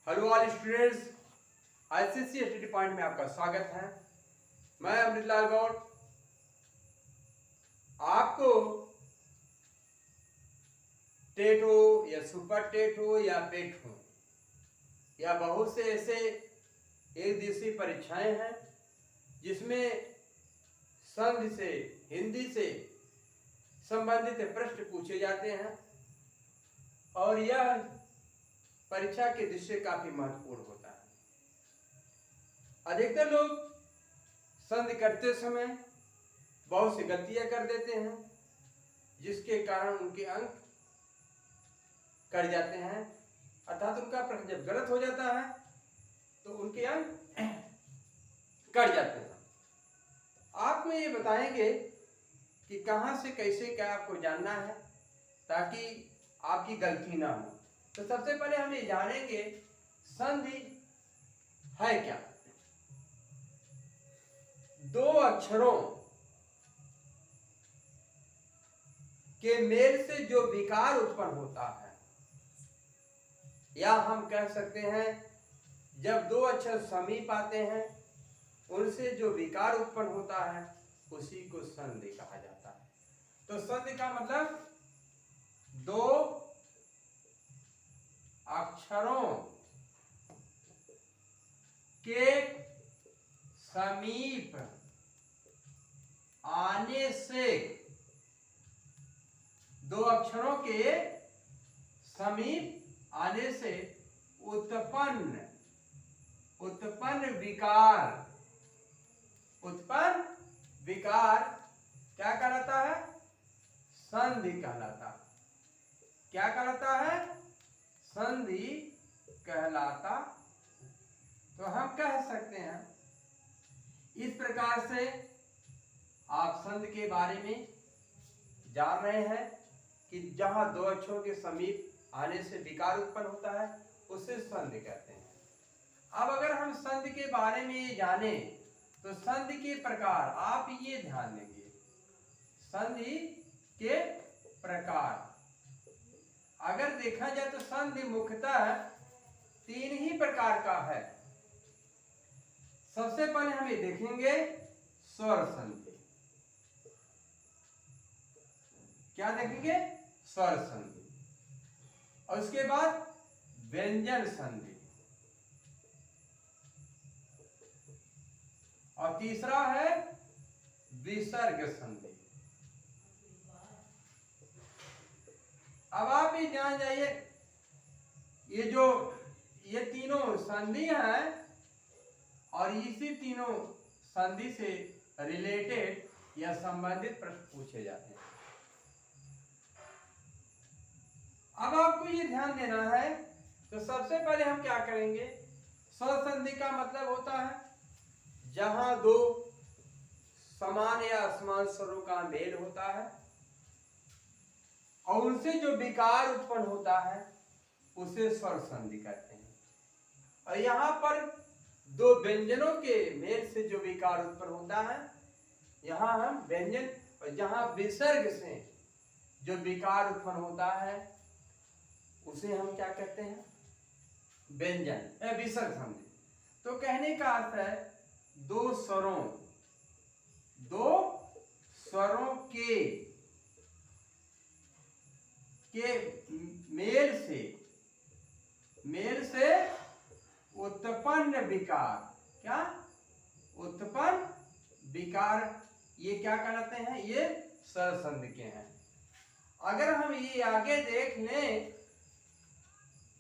Hello all students, ICSE study point में आपका स्वागत है। मैं अमृतलाल गौड़ आपको टेट हो या सुपर टेट हो या पेट हो या बहुत से ऐसे एक दिवसीय परीक्षाएं हैं जिसमें संघ से हिंदी से संबंधित प्रश्न पूछे जाते हैं और यह परीक्षा के दृष्टि काफी महत्वपूर्ण होता है। अधिकतर लोग संधि करते समय बहुत सी गलतियां कर देते हैं जिसके कारण उनके अंक कट जाते हैं, अर्थात उनका प्रश्न जब गलत हो जाता है तो उनके अंक कट जाते हैं। आपको ये बताएंगे कि कहां से कैसे क्या आपको जानना है ताकि आपकी गलती ना हो। तो सबसे पहले हम ये जानेंगे संधि है क्या। दो अक्षरों के मेल से जो विकार उत्पन्न होता है, या हम कह सकते हैं जब दो अक्षर समीप आते हैं उनसे जो विकार उत्पन्न होता है उसी को संधि कहा जाता है। तो संधि का मतलब दो अक्षरों के समीप आने से, दो अक्षरों के समीप आने से उत्पन्न विकार क्या कहलाता है? संधि कहलाता है। क्या कहलाता है? संधि कहलाता। तो हम कह सकते हैं इस प्रकार से आप संधि के बारे में जान रहे हैं कि जहां दो अक्षरों के समीप आने से विकार उत्पन्न होता है उसे संधि कहते हैं। अब अगर हम संधि के बारे में ये जाने तो संधि के प्रकार आप ये ध्यान देंगे। संधि के प्रकार अगर देखा जाए तो संधि मुख्यतः तीन ही प्रकार का है। सबसे पहले हम ये देखेंगे स्वर संधि। क्या देखेंगे? स्वर संधि। और उसके बाद व्यंजन संधि, और तीसरा है विसर्ग संधि। अब आप ये जान जाइए ये तीनों संधि हैं और इसी तीनों संधि से रिलेटेड या संबंधित प्रश्न पूछे जाते हैं। अब आपको ये ध्यान देना है तो सबसे पहले हम क्या करेंगे, स्वर संधि का मतलब होता है जहां दो समान या असमान स्वरों का मेल होता है और उनसे जो विकार उत्पन्न होता है उसे स्वर संधि कहते हैं। और यहां पर दो व्यंजनों के मेल से जो विकार उत्पन्न होता है, यहां हम व्यंजन, और जहां विसर्ग से जो विकार उत्पन्न होता है उसे हम क्या कहते हैं? व्यंजन विसर्ग संधि। तो कहने का अर्थ है दो स्वरों के मेल से उत्पन्न विकार, क्या उत्पन्न विकार, ये क्या कहलाते हैं? ये स्वर संधि के हैं। अगर हम ये आगे देख लें,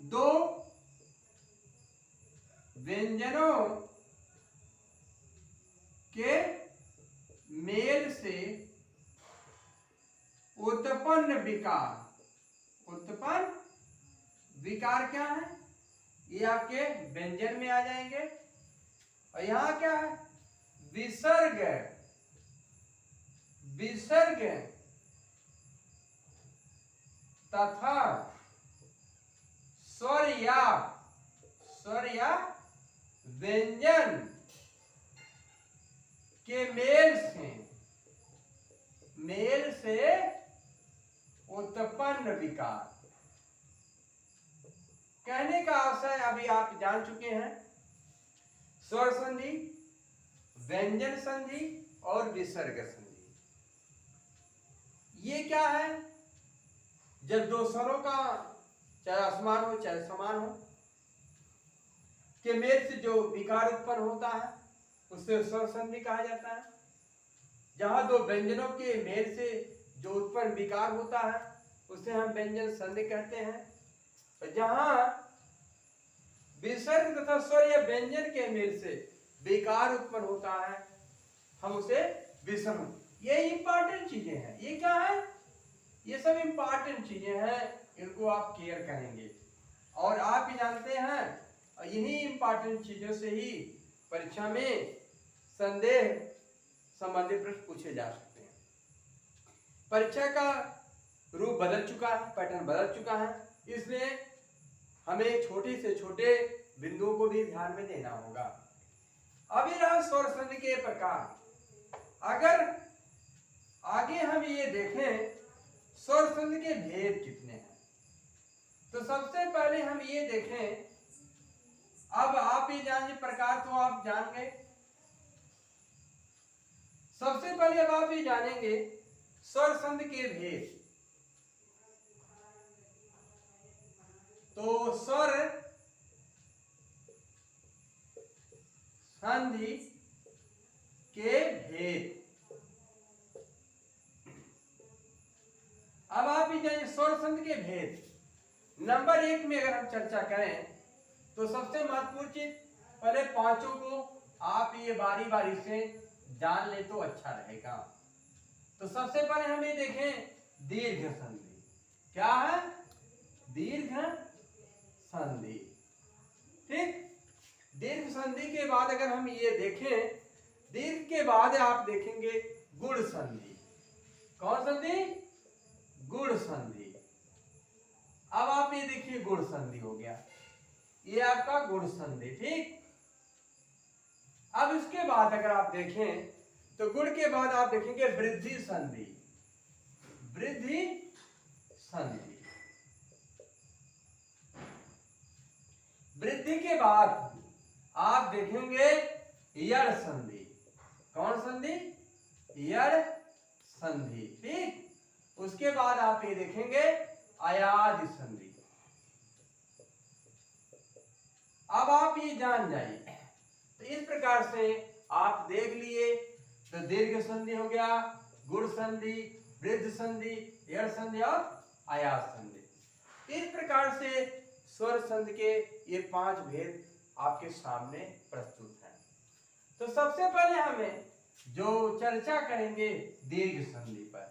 दो व्यंजनों के मेल से उत्पन्न विकार क्या है? ये आपके व्यंजन में आ जाएंगे। और यहां क्या है? विसर्ग तथा स्वर या व्यंजन के मेल से उत्पन्न विकार कहने का आशय अभी आप जान चुके हैं, स्वर संधि, व्यंजन संधि और विसर्ग संधि। ये क्या है? जब दो स्वरों का चाहे असमान हो चाहे समान हो के मेल से जो विकार उत्पन्न होता है उससे स्वर संधि कहा जाता है। जहां दो व्यंजनों के मेल से जो उत्पन्न विकार होता है उसे हम व्यंजन संधि कहते हैं। जहां विसर्ग तथा स्वर या व्यंजन के मेल से विकार उत्पन्न होता है हम उसे विसर्ग। ये इंपॉर्टेंट चीजें हैं। ये क्या है? ये सब इंपॉर्टेंट चीजें हैं, इनको आप केयर करेंगे। और आप ही जानते हैं इन्हीं इंपॉर्टेंट चीजों से ही परीक्षा में संदेह संबंधित प्रश्न पूछे जा सकते हैं। परीक्षा का रूप बदल चुका है, पैटर्न बदल चुका है, इसलिए हमें छोटे से छोटे बिंदुओं को भी ध्यान में देना होगा। अभी रहा स्वर संधि के प्रकार। अगर आगे हम ये देखें स्वर संधि के भेद कितने हैं, तो सबसे पहले हम ये देखें, अब आप ये जानिए प्रकार तो आप जान गए। सबसे पहले अब आप ये जानेंगे स्वर संधि के भेद। तो स्वर संधि के भेद। अब आप ही जानिए स्वर संधि के भेद। नंबर 1 में अगर हम चर्चा करें तो सबसे महत्वपूर्ण चीज, पहले पांचों को आप ये बारी बारी से जान ले तो अच्छा रहेगा। तो सबसे पहले हम ये देखें दीर्घ संधि। क्या है? दीर्घ संधि। ठीक। दीर्घ संधि के बाद अगर हम ये देखें, दीर्घ के बाद आप देखेंगे गुण संधि। कौन संधि? गुण संधि। अब आप ये देखिए गुण संधि हो गया, ये आपका गुण संधि। ठीक। अब इसके बाद अगर आप देखें तो गुण के बाद आप देखेंगे वृद्धि संधि। वृद्धि संधि। वृद्धि के बाद आप देखेंगे यड़ संधि। कौन संधि? यड़ संधि। ठीक। उसके बाद आप ये देखेंगे अयादि संधि। अब आप ये जान जाइए। तो इस प्रकार से आप देख लिए, तो दीर्घ संधि हो गया, गुण संधि, वृद्ध संधि, यड़ संधि और अयाद संधि। इस प्रकार से स्वर संधि के ये 5 भेद आपके सामने प्रस्तुत हैं। तो सबसे पहले हमें जो चर्चा करेंगे दीर्घ संधि पर।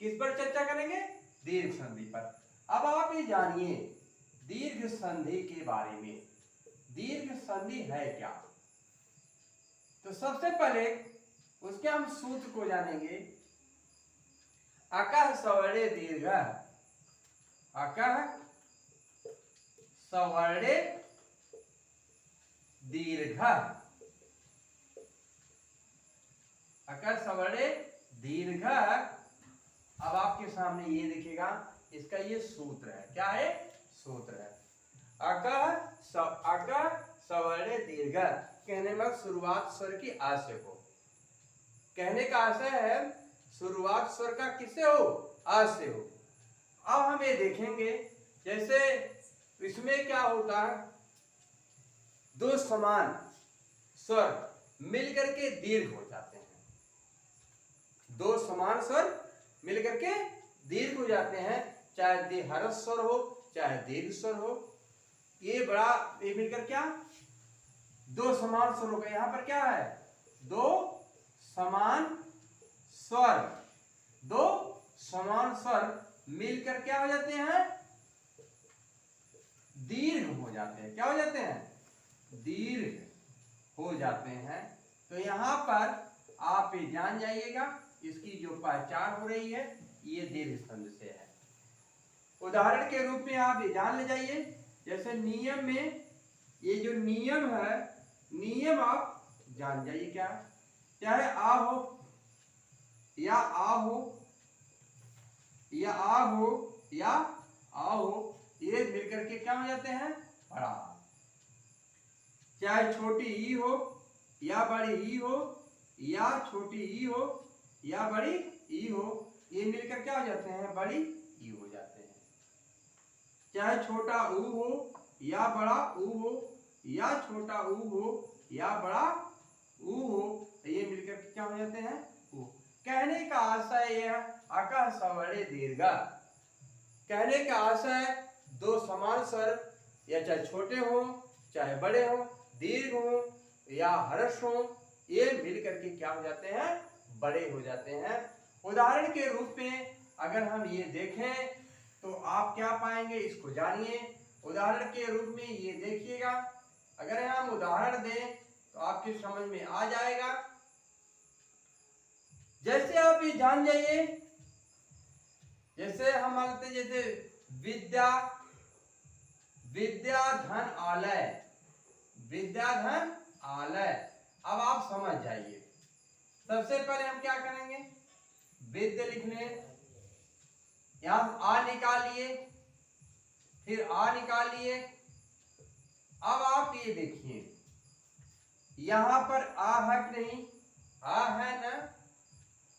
किस पर चर्चा करेंगे? दीर्घ संधि पर। अब आप ये जानिए दीर्घ संधि के बारे में। दीर्घ संधि है क्या? तो सबसे पहले उसके हम सूत्र को जानेंगे। अकः सवर्णे दीर्घ। अकः सवर्णे दीर्घ। अकः सवर्णे दीर्घ। अब आपके सामने ये दिखेगा, इसका ये सूत्र है। क्या है? सूत्र है अकः सवर्णे दीर्घ। कहने में शुरुआत स्वर की आ से हो। कहने का आशय है शुरुआत स्वर का किससे हो? आ से हो। अब हम ये देखेंगे जैसे इसमें क्या होता है, दो समान स्वर मिलकर के दीर्घ हो जाते हैं। दो समान स्वर मिलकर के दीर्घ हो जाते हैं, चाहे दीर्घ स्वर हो चाहे दीर्घ स्वर हो। ये बड़ा ये मिलकर क्या? दो समान स्वरों का यहां पर क्या है? दो समान स्वर। दो समान स्वर मिलकर क्या हो जाते हैं? दीर्घ हो जाते हैं। क्या हो जाते हैं? दीर्घ हो जाते हैं। तो यहां पर आप ये जान जाइएगा, इसकी जो पहचान हो रही है ये दीर्घ संधि से है। उदाहरण के रूप में आप ये जान ले जाइए, जैसे नियम में ये जो नियम है, नियम आप जान जाइए क्या? चाहे आ हो या आ हो या आ हो या आ हो, ये मिलकर के क्या हो जाते हैं? बड़ा। चाहे छोटी ई हो या बड़ी ई हो, या छोटी ई हो या बड़ी ई हो, ये मिलकर क्या हो जाते हैं? बड़ी ई हो जाते हैं। चाहे छोटा ऊ हो या बड़ा ऊ हो, या छोटा ऊ हो या बड़ा ऊ हो, ये मिलकर क्या हो जाते हैं? ऊ। कहने का आशय यह अकह सवरे दीर्घ। कहने का आशय दो समान स्वर, या चाहे छोटे हो चाहे बड़े हो, दीर्घ हो या हर्ष हो, ये मिलकर के क्या हो जाते हैं? बड़े हो जाते हैं। उदाहरण के रूप में अगर हम ये देखें तो आप क्या पाएंगे, इसको जानिए। उदाहरण के रूप में ये देखिएगा, अगर हम उदाहरण दें तो आपकी समझ में आ जाएगा। जैसे आप ये जान जाइए, जैसे हम मानते हैं जैसे विद्या, विद्या धन आलय, विद्या धन आलय। अब आप समझ जाइए। सबसे पहले हम क्या करेंगे? विद्या लिख लें, यहां आ निकालिए, फिर आ निकालिए। अब आप ये देखिए, यहां पर आ है कि नहीं? आ है ना।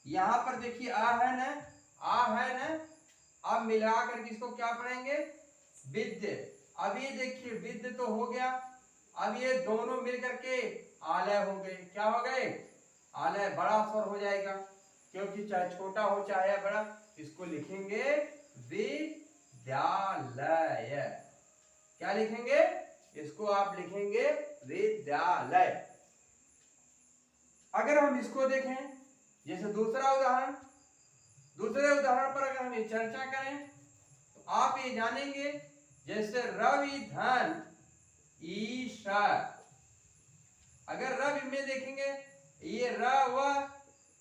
यहां पर देखिए आ है ना, आ है ना। अब मिलाकर किसको क्या पढ़ेंगे? विद्य। अब ये देखिए विद्य तो हो गया, अब ये दोनों मिलकर के आलय हो गए। क्या हो गए? आलय। बड़ा स्वर हो जाएगा, क्योंकि चाहे छोटा हो चाहे बड़ा, इसको लिखेंगे विद्यालय। क्या लिखेंगे? इसको आप लिखेंगे विद्यालय। अगर हम इसको देखें, जैसे दूसरा उदाहरण, दूसरे उदाहरण पर अगर हम ये चर्चा करें तो आप ये जानेंगे, जैसे रवि धन ईश। अगर रवि में देखेंगे, ये र व,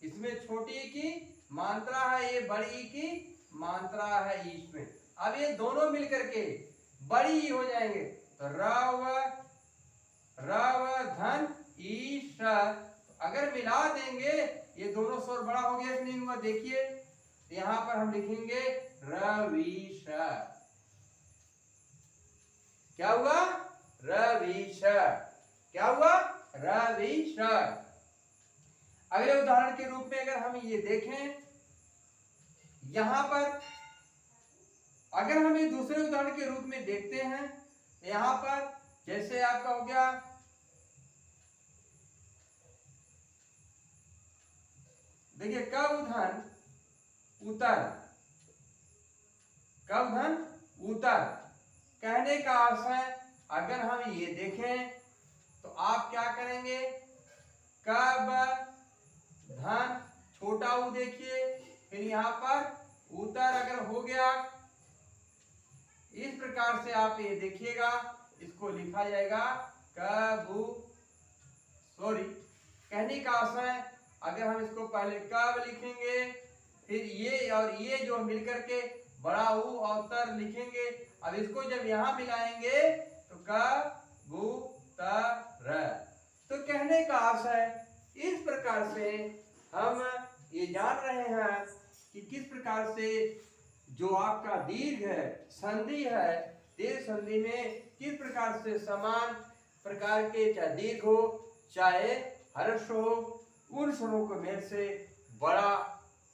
इसमें छोटी की मात्रा है, ये बड़ी की मात्रा है ईश में। अब ये दोनों मिलकर के बड़ी ही हो जाएंगे, तो रव धन ईश। अगर मिला देंगे, ये दोनों स्वर बड़ा हो गया कि नहीं हुआ? देखिए यहां पर हम लिखेंगे रवीश। क्या हुआ? रवीश। क्या हुआ? रवीश। अगले उदाहरण के रूप में अगर हम ये देखें, यहां पर अगर हम ये दूसरे उदाहरण के रूप में देखते हैं, यहां पर जैसे आपका हो गया, देखिए कब धन उतर, कब धन उतर। कहने का आशय अगर हम ये देखें तो आप क्या करेंगे? कब धन छोटा ऊ देखिए, फिर यहां पर उतर अगर हो गया, इस प्रकार से आप ये देखिएगा, इसको लिखा जाएगा कबू। सॉरी, कहने का आशय अगर हम इसको पहले कब लिखेंगे, फिर ये और ये जो मिलकर के बड़ा ऊ और तर लिखेंगे। अब इसको जब यहां मिलाएंगे तो कबू तर। तो कहने का आशय इस प्रकार से हम ये जान रहे हैं कि किस प्रकार से जो आपका दीर्घ है, संधि है, दीर्घ संधि में किस प्रकार से समान प्रकार के, चाहे दीर्घ हो चाहे हर्ष हो, उन स्वरों को मेल से बड़ा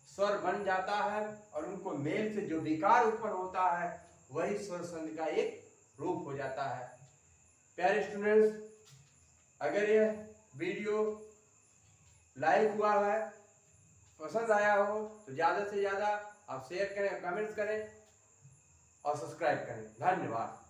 स्वर बन जाता है, और उनको मेल से जो विकार उत्पन्न होता है वही स्वर संधि का एक रूप हो जाता है। प्यारे स्टूडेंट्स, अगर यह वीडियो लाइक हुआ है, पसंद आया हो, तो ज़्यादा से ज़्यादा आप शेयर करें, कमेंट्स करें और सब्सक्राइब करें। धन्यवाद।